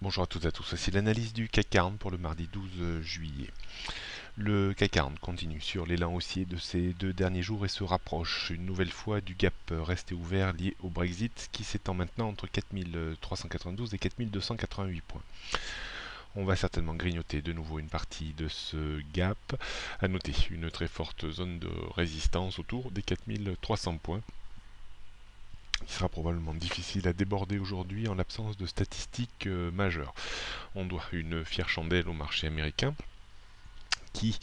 Bonjour à toutes et à tous, voici l'analyse du CAC 40 pour le mardi 12 juillet. Le CAC 40 continue sur l'élan haussier de ces deux derniers jours et se rapproche une nouvelle fois du gap resté ouvert lié au Brexit qui s'étend maintenant entre 4392 et 4288 points. On va certainement grignoter de nouveau une partie de ce gap. À noter une très forte zone de résistance autour des 4300 points, qui sera probablement difficile à déborder aujourd'hui en l'absence de statistiques majeures. On doit une fière chandelle au marché américain qui,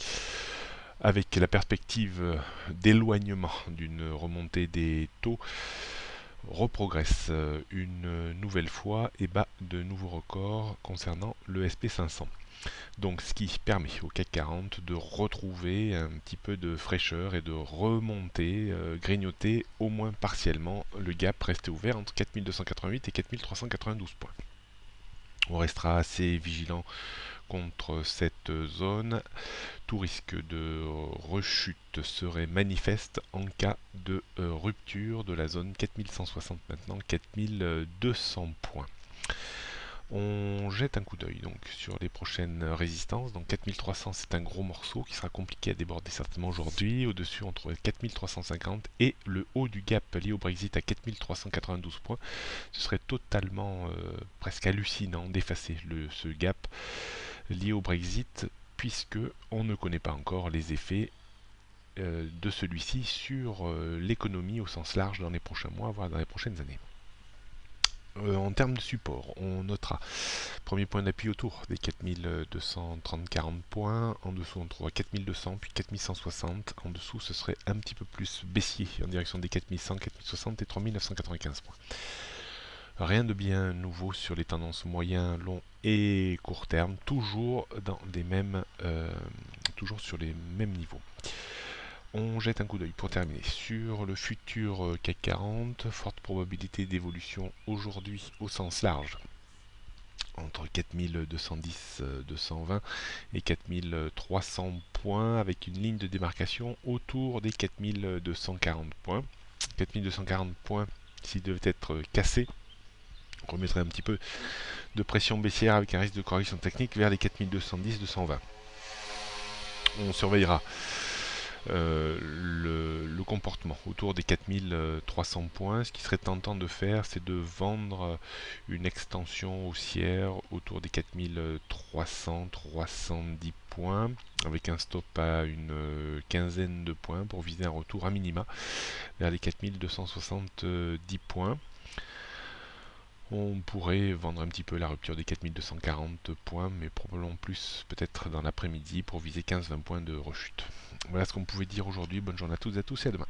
avec la perspective d'éloignement d'une remontée des taux, reprogresse une nouvelle fois et bat de nouveaux records concernant le SP500. Donc ce qui permet au CAC 40 de retrouver un petit peu de fraîcheur et de remonter, grignoter au moins partiellement le gap resté ouvert entre 4288 et 4392 points. On restera assez vigilant contre cette zone. Tout risque de rechute serait manifeste en cas de rupture de la zone 4160, maintenant 4200 points. On jette un coup d'œil donc sur les prochaines résistances. Donc 4300, c'est un gros morceau qui sera compliqué à déborder certainement aujourd'hui. Au-dessus, on trouve 4350 et le haut du gap lié au Brexit à 4392 points. Ce serait totalement presque hallucinant d'effacer ce gap lié au Brexit, puisque on ne connaît pas encore les effets de celui-ci sur l'économie au sens large dans les prochains mois, voire dans les prochaines années. En termes de support, on notera premier point d'appui autour des 4230-40 points, en dessous on trouvera 4200 puis 4160, en dessous ce serait un petit peu plus baissier en direction des 4100, 4060 et 3995 points. Rien de bien nouveau sur les tendances moyen, long et court terme, toujours sur les mêmes niveaux. On jette un coup d'œil pour terminer sur le futur CAC 40, forte probabilité d'évolution aujourd'hui au sens large entre 4210-220 et 4300 points avec une ligne de démarcation autour des 4240 points. 4240 points, s'ils devaient être cassés, remettrait un petit peu de pression baissière avec un risque de correction technique vers les 4210-220. On surveillera le comportement autour des 4300 points. Ce qui serait tentant de faire, c'est de vendre une extension haussière autour des 4300-310 points avec un stop à une quinzaine de points pour viser un retour à minima vers les 4270 points. On pourrait vendre un petit peu la rupture des 4240 points, mais probablement plus peut-être dans l'après-midi pour viser 15-20 points de rechute. Voilà ce qu'on pouvait dire aujourd'hui. Bonne journée à toutes et à tous et à demain.